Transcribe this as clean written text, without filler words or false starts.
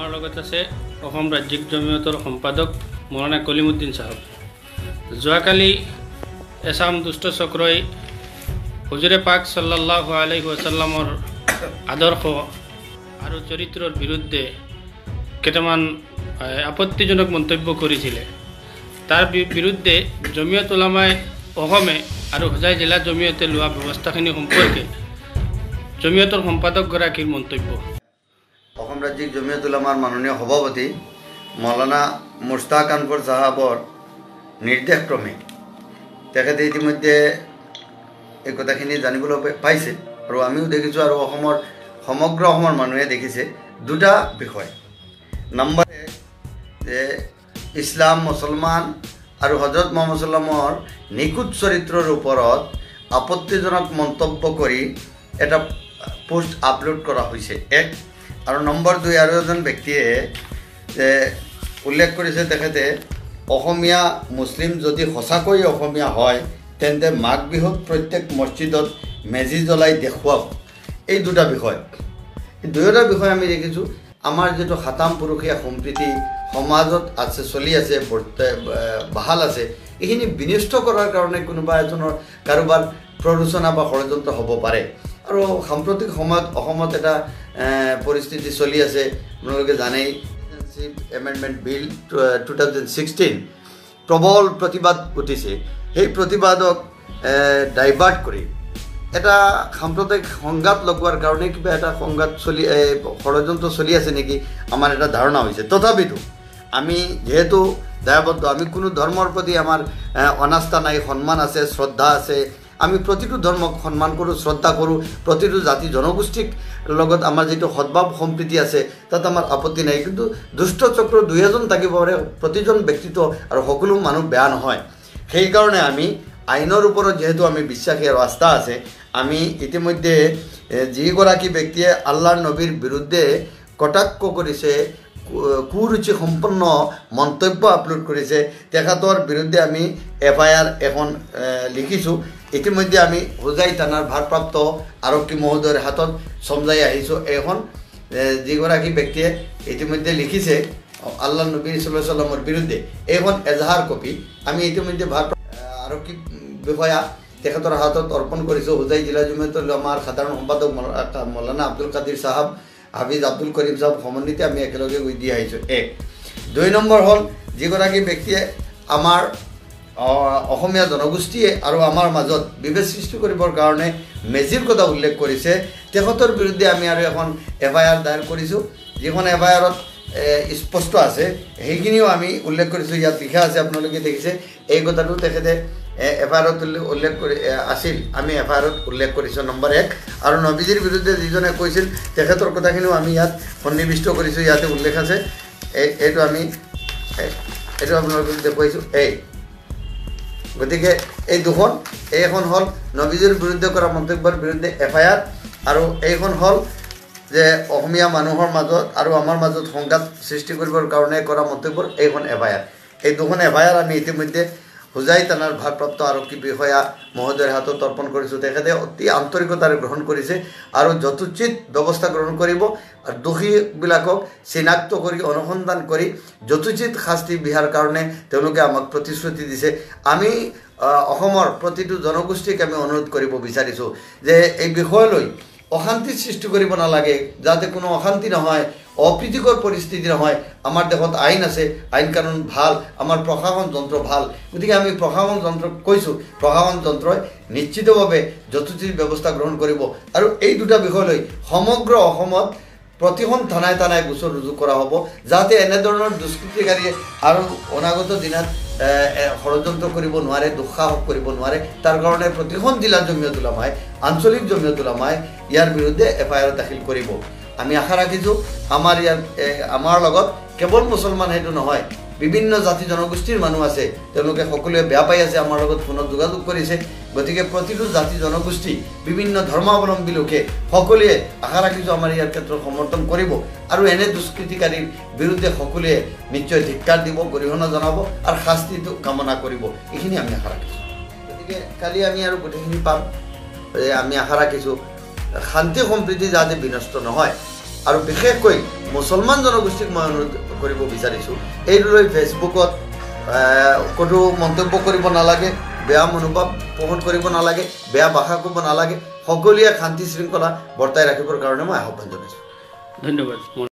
আমাৰ লগত আছে অসম ৰাজ্যিক জমিয়তৰ সম্পাদক মৌলানা কলিমুদ্দিন সাহেব। যোৱাকালি এছাম দুষ্ট চক্ৰই হুজুৰে পাক সাল্লাল্লাহু আলাইহি ওয়াসাল্লামৰ আদৰ্শ আৰু চৰিত্ৰৰ বিৰুদ্ধে কেইটামান আপত্তিজনক মন্তব্য কৰিছিলে। তাৰ বিৰুদ্ধে জমিয়ত উলামায়ে অসমে আৰু হোজাই জিলা জমিয়তে লোৱা ব্যৱস্থাখিনি সম্পৰ্কে জমিয়তৰ সম্পাদকগৰাকীৰ মন্তব্য। অসম ৰাজ্যিক জমিয়ত উলামাৰ মাননীয় সভাপতি মৌলানা মুস্তাক আনৱৰ সাহাবৰ নিৰ্দেশক্ৰমে তেখেতে ইতিমধ্যে এই কথাখিনি জানিবলৈ পাইছে আৰু আমিও দেখিছোঁ আৰু সমগ্ৰ অসমৰ মানুহে দেখিছে দুটা বিষয়। নম্বৰ যে ইছলাম মুছলমান আৰু হজৰত মুহাম্মদ সাল্লামৰ নিখুঁত চৰিত্ৰৰ ওপৰত আপত্তিজনক মন্তব্য কৰি এটা পোষ্ট আপলোড কৰা হৈছে এক। আৰু নম্বৰ দুই আৰু এজন ব্যক্তিয়ে উল্লেখ কৰিছে তেখেতে অসমীয়া মুছলিম যদি সঁচাকৈ অসমীয়া হয় তেন্তে মাঘ বিহুত প্ৰত্যেক মছজিদত মেজি জ্বলাই দেখুৱাওক। এই দুটা বিষয়, এই দুয়োটা বিষয় আমি দেখিছোঁ আমাৰ যিটো সাতাম পুৰুষীয়া সম্প্ৰীতি সমাজত আছে, চলি আছে, বাহাল আছে, এইখিনি বিনষ্ট কৰাৰ কাৰণে কোনোবা এজনৰ কাৰোবাৰ প্ৰৰোচনা বা ষড়যন্ত্ৰ হ'ব পাৰে। আৰু সাম্প্ৰতিক সময়ত অসমত এটা পৰিস্থিতি চলি আছে, আপোনালোকে জানেই এমেণ্ডমেণ্ট বিল 2016 প্ৰবল প্ৰতিবাদ উঠিছে। সেই প্ৰতিবাদক ডাইভাৰ্ট কৰি এটা সাম্প্ৰদায়িক সংঘাত লগোৱাৰ কাৰণে কিবা এটা ষড়যন্ত্ৰ চলি আছে নেকি আমাৰ এটা ধাৰণা হৈছে। তথাপিতো আমি যিহেতু দায়বদ্ধ, আমি কোনো ধৰ্মৰ প্ৰতি আমাৰ অনাস্থা নাই, সন্মান আছে, শ্ৰদ্ধা আছে। আমি প্ৰতিটো ধৰ্মক সন্মান কৰোঁ, শ্ৰদ্ধা কৰোঁ, প্ৰতিটো জাতি জনগোষ্ঠীক লগত আমাৰ যিটো সদ্ভাৱ সম্প্ৰীতি আছে তাত আমাৰ আপত্তি নাই। কিন্তু দুষ্ট চক্ৰ দুই এজন থাকিব পাৰে, প্ৰতিজন ব্যক্তিত্ব আৰু সকলো মানুহ বেয়া নহয়। সেইকাৰণে আমি আইনৰ ওপৰত যিহেতু আমি বিশ্বাসী আৰু আস্থা আছে, আমি ইতিমধ্যে যিগৰাকী ব্যক্তিয়ে আল্লাহৰ নবীৰ বিৰুদ্ধে কটাক্ষ কৰিছে, কুৰুচি সম্পন্ন মন্তব্য আপলোড কৰিছে, তেখেতৰ বিৰুদ্ধে আমি FIR এখন লিখিছোঁ। ইতিমধ্যে আমি হোজাই থানাৰ ভাৰপ্ৰাপ্ত আৰক্ষী মহোদয়ৰ হাতত চমজাই আহিছোঁ। এইখন যিগৰাকী ব্যক্তিয়ে ইতিমধ্যে লিখিছে আল্লাহ নবী সাল্লাল্লাহু আলাইহি ওয়াসাল্লামৰ বিৰুদ্ধে, এইখন এজাহাৰ কপি আমি ইতিমধ্যে আৰক্ষী বিষয়া তেখেতৰ হাতত অৰ্পণ কৰিছোঁ। হোজাই জিলা জমিয়ত উলামাৰ সাধাৰণ সম্পাদক মৌলানা আব্দুল কাদিৰ সাহেব, হাফিজ আব্দুল কৰিম সাহেব সমন্বিতে আমি একেলগে গৈ দি আহিছোঁ এক। দুই নম্বৰ হ'ল যিগৰাকী ব্যক্তিয়ে আমাৰ অসমীয়া জনগোষ্ঠীয়ে আৰু আমাৰ মাজত বিভেদ সৃষ্টি কৰিবৰ কাৰণে মেজিৰ কথা উল্লেখ কৰিছে, তেখেতৰ বিৰুদ্ধে আমি আৰু এখন FIR দায়েৰ কৰিছোঁ। যিখন FIRত স্পষ্ট আছে সেইখিনিও আমি উল্লেখ কৰিছোঁ। ইয়াত লিখা আছে, আপোনালোকে দেখিছে এই কথাটো তেখেতে FIRত উল্লেখ কৰি আছিল, আমি FIRত উল্লেখ কৰিছোঁ নম্বৰ এক। আৰু নবীজিৰ বিৰুদ্ধে যিজনে কৈছিল তেখেতৰ কথাখিনিও আমি ইয়াত সন্নিৱিষ্ট কৰিছোঁ, ইয়াতে উল্লেখ আছে। এইটো আপোনালোকক দেখুৱাইছোঁ এই। গতিকে এই দুখন, এইখন হ'ল নবীজিৰ বিৰুদ্ধে কৰা মন্তব্যৰ বিৰুদ্ধে FIR, আৰু এইখন হ'ল যে অসমীয়া মানুহৰ মাজত আৰু আমাৰ মাজত সংঘাত সৃষ্টি কৰিবৰ কাৰণে কৰা মন্তব্যৰ এইখন FIR। এই দুখন FIR আমি ইতিমধ্যে হোজাই থানাৰ ভাৰপ্ৰাপ্ত আৰক্ষী বিষয়া মহোদয়ৰ হাতত অৰ্পণ কৰিছোঁ। তেখেতে অতি আন্তৰিকতাৰে গ্ৰহণ কৰিছে আৰু যথোচিত ব্যৱস্থা গ্ৰহণ কৰিব আৰু দোষীবিলাকক চিনাক্ত কৰি অনুসন্ধান কৰি যথোচিত শাস্তি বিহাৰ কাৰণে তেওঁলোকে আমাক প্ৰতিশ্ৰুতি দিছে। আমি অসমৰ প্ৰতিটো জনগোষ্ঠীক আমি অনুৰোধ কৰিব বিচাৰিছোঁ যে এই বিষয়লৈ অশান্তি সৃষ্টি কৰিব নালাগে, যাতে কোনো অশান্তি নহয়, অপ্ৰীতিকৰ পৰিস্থিতি নহয়। আমাৰ দেশত আইন আছে, আইন কানুন ভাল, আমাৰ প্ৰশাসন যন্ত্ৰ ভাল। গতিকে আমি প্ৰশাসন যন্ত্ৰক কৈছোঁ, প্ৰশাসন যন্ত্ৰই নিশ্চিতভাৱে যথোচিত ব্যৱস্থা গ্ৰহণ কৰিব। আৰু এই দুটা বিষয়লৈ সমগ্ৰ অসমত প্ৰতিখন থানাই থানাই গোচৰ ৰুজু কৰা হ'ব, যাতে এনেধৰণৰ দুষ্কৃতিকাৰীয়ে আৰু অনাগত দিনত ষড়যন্ত্ৰ কৰিব নোৱাৰে, দুঃসাহস কৰিব নোৱাৰে। তাৰ কাৰণে প্ৰতিখন জিলা জমিয়ত উলামাই, আঞ্চলিক জমিয়ত উলামাই ইয়াৰ বিৰুদ্ধে FIR দাখিল কৰিব। আমি আশা ৰাখিছোঁ আমাৰ লগত কেৱল মুছলমান সেইটো নহয়, বিভিন্ন জাতি জনগোষ্ঠীৰ মানুহ আছে, তেওঁলোকে সকলোৱে বেয়া পাই আছে, আমাৰ লগত ফোনত যোগাযোগ কৰিছে। গতিকে প্ৰতিটো জাতি জনগোষ্ঠী, বিভিন্ন ধৰ্মাৱলম্বী লোকে সকলোৱে আশা ৰাখিছোঁ আমাৰ ইয়াৰ ক্ষেত্ৰত সমৰ্থন কৰিব আৰু এনে দুষ্কৃতিকাৰীৰ বিৰুদ্ধে সকলোৱে নিশ্চয় ধিক্কাৰ দিব, গৰিহণা জনাব আৰু শাস্তিটো কামনা কৰিব। এইখিনি আমি আশা ৰাখিছোঁ। গতিকে কালি আমি আৰু গোটেইখিনি পাম। আমি আশা ৰাখিছোঁ শান্তি সম্প্ৰীতি যাতে বিনষ্ট নহয় আৰু বিশেষকৈ মুছলমান জনগোষ্ঠীক মই অনুৰোধ কৰিব বিচাৰিছোঁ এইলৈ ফেচবুকত কোনো মন্তব্য কৰিব নালাগে, বেয়া মনোভাৱ পোষণ কৰিব নালাগে, বেয়া ভাষা ক'ব নালাগে, সকলোৱে শান্তি শৃংখলা বৰ্তাই ৰাখিবৰ কাৰণে মই আহ্বান জনাইছোঁ। ধন্যবাদ।